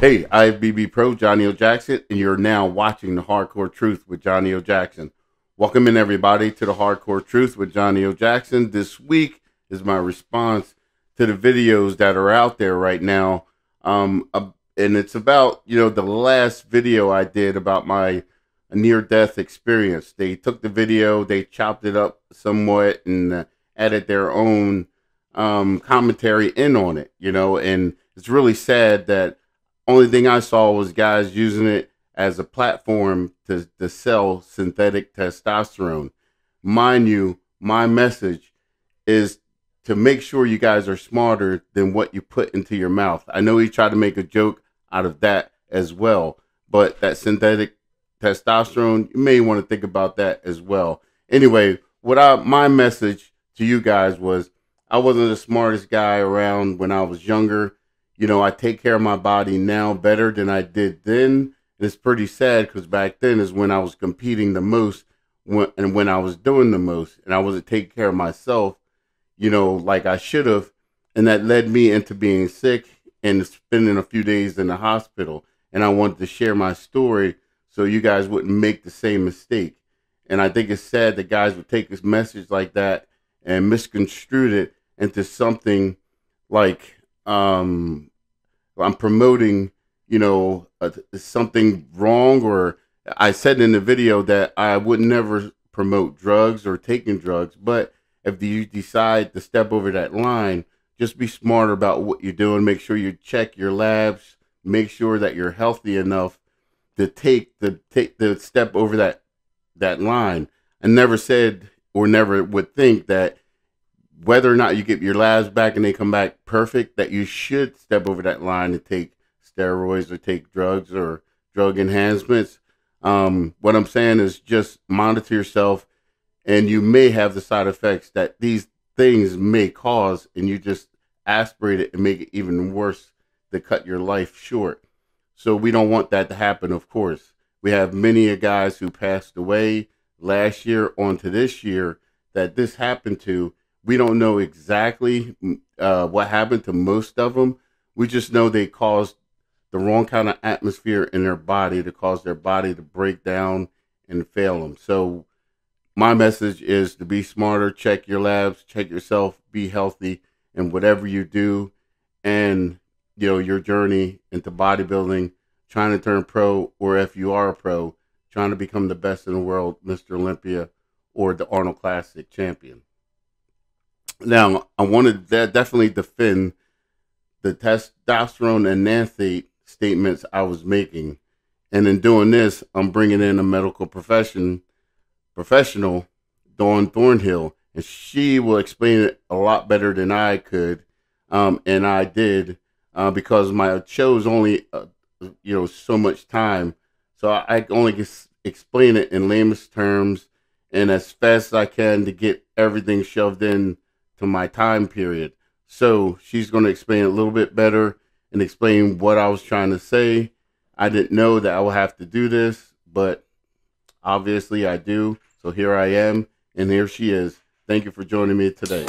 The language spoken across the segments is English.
Hey, IFBB Pro, Johnnie O Jackson, and you're now watching The Hardcore Truth with Johnnie O Jackson. Welcome in, everybody, to The Hardcore Truth with Johnnie O Jackson. This week is my response to the videos that are out there right now. And it's about, the last video I did about my near-death experience. They took the video, they chopped it up somewhat, and added their own commentary in on it, and it's really sad that only thing I saw was guys using it as a platform to sell synthetic testosterone. Mind you, my message is to make sure you guys are smarter than what you put into your mouth. I know he tried to make a joke out of that as well, but that synthetic testosterone, you may want to think about that as well. Anyway, my message to you guys was I wasn't the smartest guy around when I was younger. I take care of my body now better than I did then. And it's pretty sad because back then is when I was competing the most and when I was doing the most. And I wasn't taking care of myself, like I should have. And that led me into being sick and spending a few days in the hospital. And I wanted to share my story so you guys wouldn't make the same mistake. And I think it's sad that guys would take this message like that and misconstrue it into something like I'm promoting, something wrong, or I said in the video that I would never promote drugs or taking drugs. But if you decide to step over that line, just be smarter about what you're doing. Make sure you check your labs. Make sure that you're healthy enough to take the step over that line. I never said or never would think that whether or not you get your labs back and they come back perfect, that you should step over that line and take steroids or take drugs or drug enhancements. What I'm saying is just monitor yourself, and you may have the side effects that these things may cause, and you just aspirate it and make it even worse to cut your life short. So we don't want that to happen, of course. We have many guys who passed away last year onto this year that this happened to. We don't know exactly what happened to most of them. We just know they caused the wrong kind of atmosphere in their body to cause their body to break down and fail them. So my message is to be smarter, check your labs, check yourself, be healthy in whatever you do. And, your journey into bodybuilding, trying to turn pro, or if you are a pro, trying to become the best in the world, Mr. Olympia, or the Arnold Classic champion. Now, I wanted to definitely defend the testosterone and nanthate statements I was making. And in doing this, I'm bringing in a medical professional, Dawn Thornhill, and she will explain it a lot better than I could. And I did because my show's only, so much time. So I only can explain it in layman's terms and as fast as I can to get everything shoved in to my time period. So she's going to explain it a little bit better and explain what I was trying to say. I didn't know that I would have to do this, but obviously I do. So here I am, and here she is. Thank you for joining me today.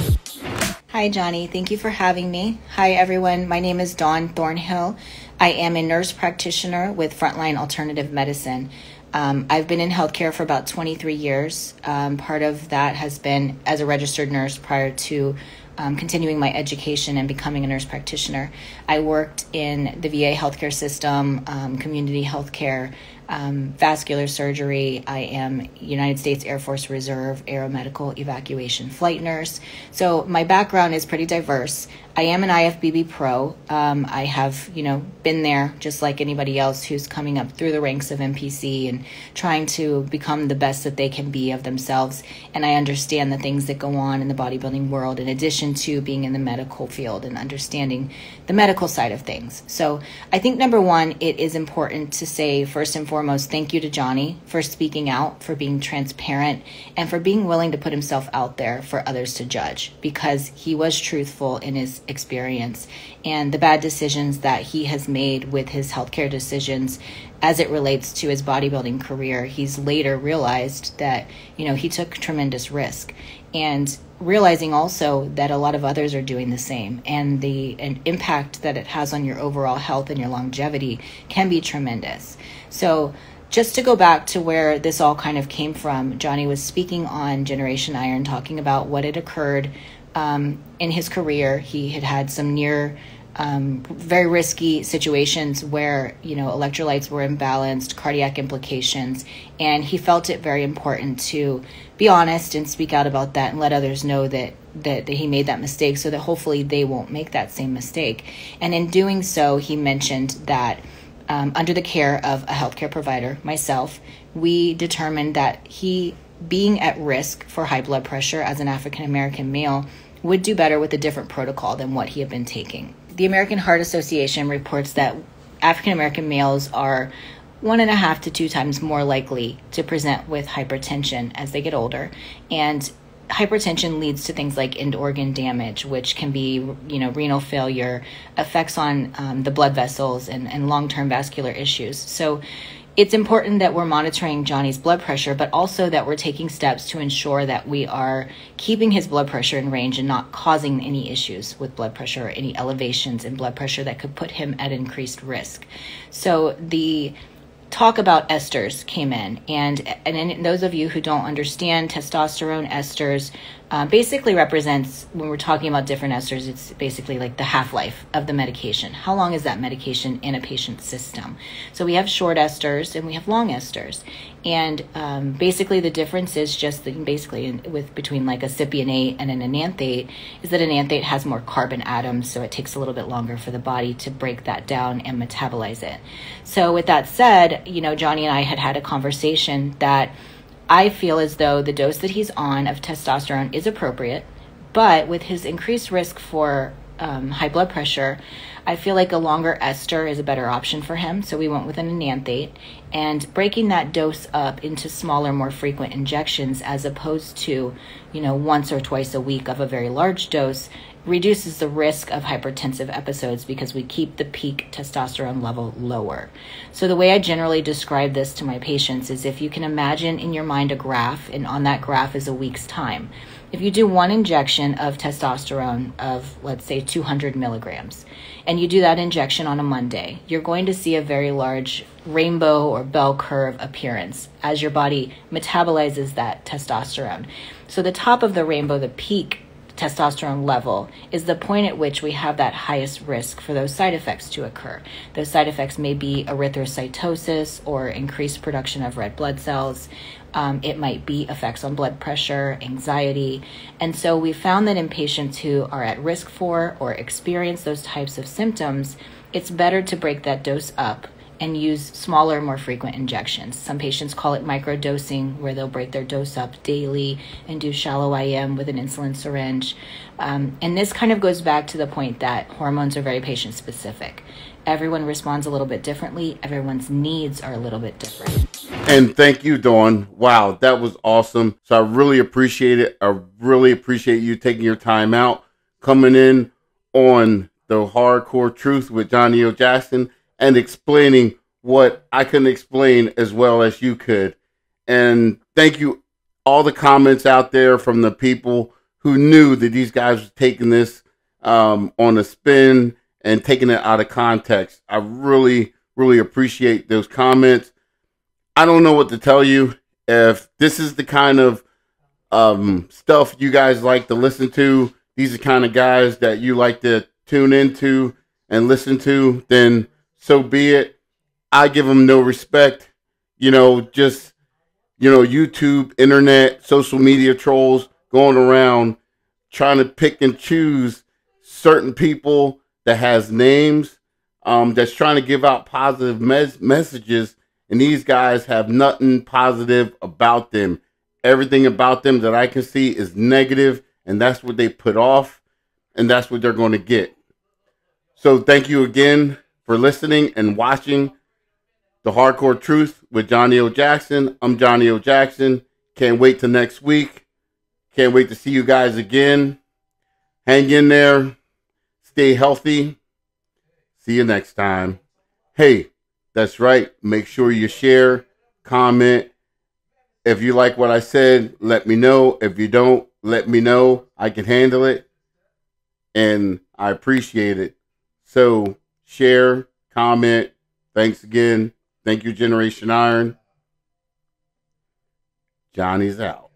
Hi, Johnny. Thank you for having me. Hi, everyone. My name is Dawn Thornhill. I am a nurse practitioner with Frontline Alternative Medicine. I've been in healthcare for about 23 years. Part of that has been as a registered nurse prior to continuing my education and becoming a nurse practitioner. I worked in the VA healthcare system, community healthcare, vascular surgery. I am United States Air Force Reserve aeromedical evacuation flight nurse. So my background is pretty diverse. I am an IFBB pro. I have, been there just like anybody else who's coming up through the ranks of NPC and trying to become the best that they can be of themselves. And I understand the things that go on in the bodybuilding world in addition to being in the medical field and understanding the medical side of things. So I think number one, it is important to say first and foremost, thank you to Johnny for speaking out, for being transparent, and for being willing to put himself out there for others to judge, because he was truthful in his experience and the bad decisions that he has made with his healthcare decisions as it relates to his bodybuilding career, he's later realized that, he took tremendous risk, and realizing also that a lot of others are doing the same, and the impact that it has on your overall health and your longevity can be tremendous. So just to go back to where this all kind of came from, Johnny was speaking on Generation Iron, talking about what had occurred in his career. He had had some near very risky situations where, electrolytes were imbalanced, cardiac implications, and he felt it very important to be honest and speak out about that and let others know that he made that mistake, so that hopefully they won't make that same mistake. And in doing so, he mentioned that under the care of a healthcare provider, myself, we determined that he, being at risk for high blood pressure as an African American male, would do better with a different protocol than what he had been taking. The American Heart Association reports that African American males are 1.5 to 2 times more likely to present with hypertension as they get older. And hypertension leads to things like end organ damage, which can be, renal failure, effects on the blood vessels, and long-term vascular issues. So it's important that we're monitoring Johnny's blood pressure, but also that we're taking steps to ensure that we are keeping his blood pressure in range and not causing any issues with blood pressure or any elevations in blood pressure that could put him at increased risk. So the talk about esters came in, and those of you who don't understand, testosterone esters basically represents, when we're talking about different esters, it's basically like the half-life of the medication. How long is that medication in a patient's system? So we have short esters and we have long esters, and basically the difference is just that between like a cypionate and an enanthate is that enanthate has more carbon atoms, so it takes a little bit longer for the body to break that down and metabolize it. So with that said, Johnny and I had a conversation that I feel as though the dose that he's on of testosterone is appropriate, but with his increased risk for high blood pressure, I feel like a longer ester is a better option for him. So we went with an enanthate, and breaking that dose up into smaller, more frequent injections, as opposed to, once or twice a week of a very large dose, reduces the risk of hypertensive episodes because we keep the peak testosterone level lower. So the way I generally describe this to my patients is, if you can imagine in your mind a graph, and on that graph is a week's time. If you do one injection of testosterone of, let's say, 200 milligrams, and you do that injection on a Monday, you're going to see a very large rainbow or bell curve appearance as your body metabolizes that testosterone. So the top of the rainbow, the peak testosterone level, is the point at which we have that highest risk for those side effects to occur. Those side effects may be erythrocytosis or increased production of red blood cells. It might be effects on blood pressure, anxiety. And so we found that in patients who are at risk for or experience those types of symptoms, it's better to break that dose up and use smaller, more frequent injections. Some patients call it microdosing, where they'll break their dose up daily and do shallow IM with an insulin syringe. And this kind of goes back to the point that hormones are very patient specific. Everyone responds a little bit differently. Everyone's needs are a little bit different. And thank you, Dawn. Wow, that was awesome. So I really appreciate it. I really appreciate you taking your time out, coming in on the Hardcore Truth with Johnnie O. Jackson, and explaining what I couldn't explain as well as you could. And thank you, all the comments out there from the people who knew that these guys were taking this on a spin and taking it out of context. I really, really appreciate those comments. I don't know what to tell you. If this is the kind of stuff you guys like to listen to, these are the kind of guys that you like to tune into and listen to, then so be it. I give them no respect. Just, YouTube, internet, social media trolls going around trying to pick and choose certain people that has names, that's trying to give out positive messages. And these guys have nothing positive about them. Everything about them that I can see is negative, and that's what they put off, and that's what they're going to get. So thank you again for listening and watching The Hardcore Truth with Johnnie O. Jackson. I'm Johnnie O. Jackson. Can't wait till next week. Can't wait to see you guys again. Hang in there. Stay healthy. See you next time. Hey, That's right. Make sure you share, comment. If you like what I said, let me know. If you don't, let me know. I can handle it, and I appreciate it. So share, comment. Thanks again. Thank you, Generation Iron. Johnny's out.